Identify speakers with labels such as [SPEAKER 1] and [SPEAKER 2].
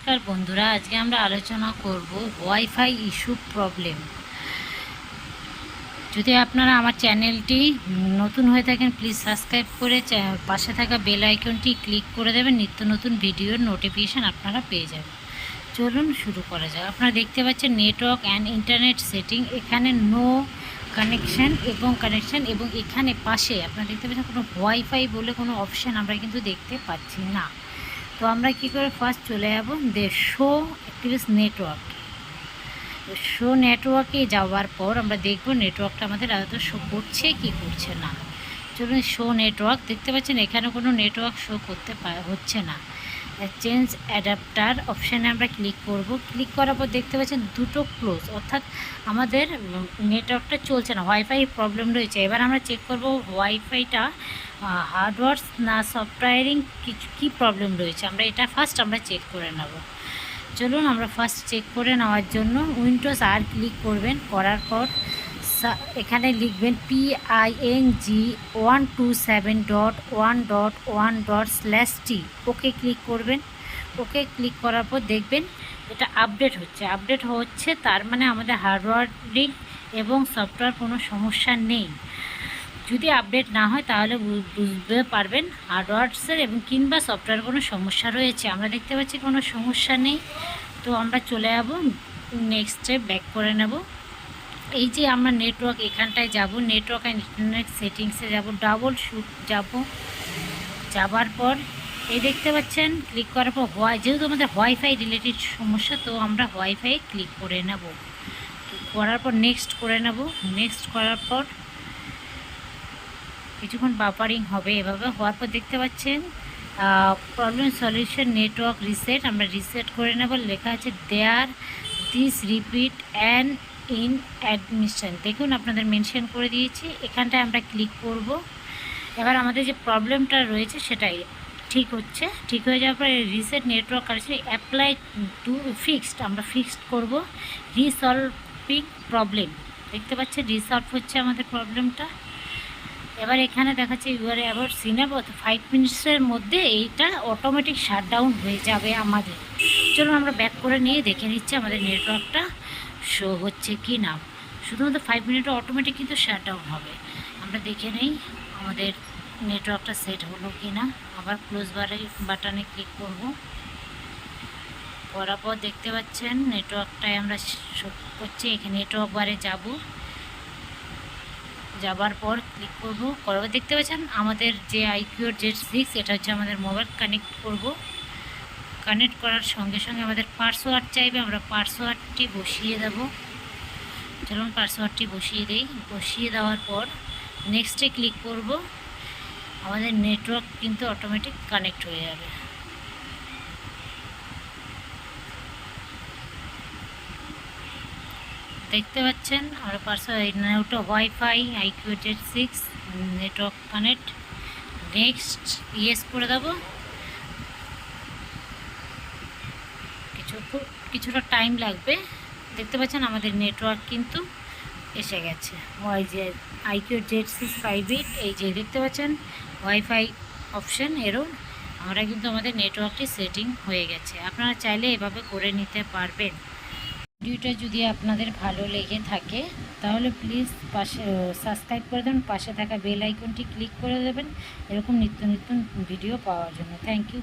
[SPEAKER 1] নমস্কার বন্ধুরা, আজকে আমরা আলোচনা করব ওয়াইফাই ইস্যু প্রবলেম। যদি আপনারা আমার চ্যানেলটি নতুন হয়ে থাকেন, প্লিজ সাবস্ক্রাইব করে পাশে থাকা বেল আইকনটি ক্লিক করে দেবেন। নিত্য নতুন ভিডিওর নোটিফিকেশান আপনারা পেয়ে যাবেন। চলুন শুরু করা যাক। আপনারা দেখতে পাচ্ছেন নেটওয়ার্ক অ্যান্ড ইন্টারনেট সেটিং, এখানে নো কানেকশান এবং এখানে পাশে আপনারা দেখতে পাচ্ছেন কোনো ওয়াইফাই বলে কোনো অপশান আমরা কিন্তু দেখতে পাচ্ছি না। তো আমরা কী করে ফার্স্ট চলে যাব শো অ্যাক্টিভিস নেটওয়ার্কে যাওয়ার পর আমরা দেখব নেটওয়ার্কটা আমাদের আদৌ শো করছে কি করছে না। চলুন শো নেটওয়ার্ক, দেখতে পাচ্ছেন এখানে কোনো নেটওয়ার্ক শো করতে হচ্ছে না। চেঞ্জ অ্যাডাপ্টার অপশানে আমরা ক্লিক করব। ক্লিক করার পর দেখতে পাচ্ছেন দুটো ক্লোজ, অর্থাৎ আমাদের নেটওয়ার্কটা চলছে না, ওয়াইফাই প্রবলেম রয়েছে। এবার আমরা চেক করব ওয়াইফাইটা হার্ডওয়্যার না সফটওয়্যারিং কী প্রবলেম রয়েছে, আমরা এটা ফার্স্ট চেক করে নেব। চলুন আমরা ফার্স্ট চেক করে নেওয়ার জন্য উইন্ডোজ আর ক্লিক করবেন। করার পর এখানে লিখবেন PING127.1.1./T, ওকে ক্লিক করবেন। ওকে ক্লিক করার পর দেখবেন এটা আপডেট হচ্ছে, তার মানে আমাদের হার্ডওয়্যারিং এবং সফটওয়্যার কোনো সমস্যা নেই। যদি আপডেট না হয় তাহলে বুঝতে পারবেন হার্ডওয়্যারসের এবং কিংবা সফটওয়্যার কোনো সমস্যা রয়েছে। আমরা দেখতে পাচ্ছি কোনো সমস্যা নেই, তো আমরা চলে যাব নেক্সট স্টেপ, ব্যাক করে নেব। এই যে আমরা নেটওয়ার্ক এখানটায় যাব, নেটওয়ার্ক অ্যান্ড ইন্টারনেট সেটিংসে যাব, ডাবল শুট যাব। যাবার পর এই দেখতে পাচ্ছেন ক্লিক করার পর যেহেতু আমাদের ওয়াইফাই রিলেটেড সমস্যা, তো আমরা ওয়াইফাই ক্লিক করে নেব। করার পর নেক্সট করে নেব। নেক্সট করার পর কিছুক্ষণ বাফারিং হবে। এভাবে হওয়ার পর দেখতে পাচ্ছেন প্রবলেম সলিউশন নেটওয়ার্ক রিসেট, আমরা রিসেট করে নেব। লেখা আছে there this repeat and in admission, দেখুন আপনাদের মেনশন করে দিয়েছি। এখানটায় আমরা ক্লিক করব। এবার আমাদের যে প্রবলেমটা রয়েছে সেটাই ঠিক হচ্ছে। ঠিক হয়ে যাওয়ার পরে reset network connection apply to fixed, আমরা ফিক্সড করব। রিসলভিং প্রবলেম, দেখতে পাচ্ছেন রিসলভ হচ্ছে আমাদের প্রবলেমটা। এবার এখানে দেখাচ্ছে ইউআর অ্যাবাউট সিনাপ, 5 মিনিটসের মধ্যে এইটা অটোমেটিক শাটডাউন হয়ে যাবে আমাদের। চলুন আমরা ব্যাক করে নিয়ে দেখে নিচ্ছি আমাদের নেটওয়ার্কটা শো হচ্ছে কি না। শুধুমাত্র 5 মিনিটে অটোমেটিক কিন্তু শাটডাউন হবে। আমরা দেখে নেই আমাদের নেটওয়ার্কটা সেট হলো কি না। আবার ক্লোজ বাটনে ক্লিক করব। করার পর দেখতে পাচ্ছেন নেটওয়ার্কটায় আমরা শো করছি। এখানে নেটওয়ার্ক বারে যাব, যাবার পর ক্লিক করব। করার পর দেখতে পাচ্ছেন আমাদের যে IQZ6, এটা হচ্ছে আমাদের মোবাইল কানেক্ট করব। কানেক্ট করার সঙ্গে সঙ্গে আমাদের পাসওয়ার্ড চাইবে, আমরা পাসওয়ার্ডটি বসিয়ে দেব। চলুন পাসওয়ার্ডটি বসিয়ে দেই। বসিয়ে দেওয়ার পর নেক্সটে ক্লিক করব। আমাদের নেটওয়ার্ক কিন্তু অটোমেটিক কানেক্ট হয়ে যাবে। দেখতে পাচ্ছেন আমরা ওটা wifi IQZ6 network connect. Next yes করে দেব। কিছুটা টাইম লাগবে। দেখতে পাচ্ছেন আমাদের নেটওয়ার্ক কিন্তু এসে গেছে। IQZ6 5 এই যে দেখতে পাচ্ছেন ওয়াইফাই অপশান এরও আমরা কিন্তু আমাদের নেটওয়ার্কটি সেটিং হয়ে গেছে। আপনারা চাইলে এভাবে করে নিতে পারবেন। ভিডিওটা যদি আপনাদের ভালো লেগে থাকে তাহলে প্লিজ সাবস্ক্রাইব করে দেবেন, পাশে থাকা বেল আইকনটি ক্লিক করে দেবেন এরকম নিত্য নতুন ভিডিও পাওয়ার জন্য। Thank you.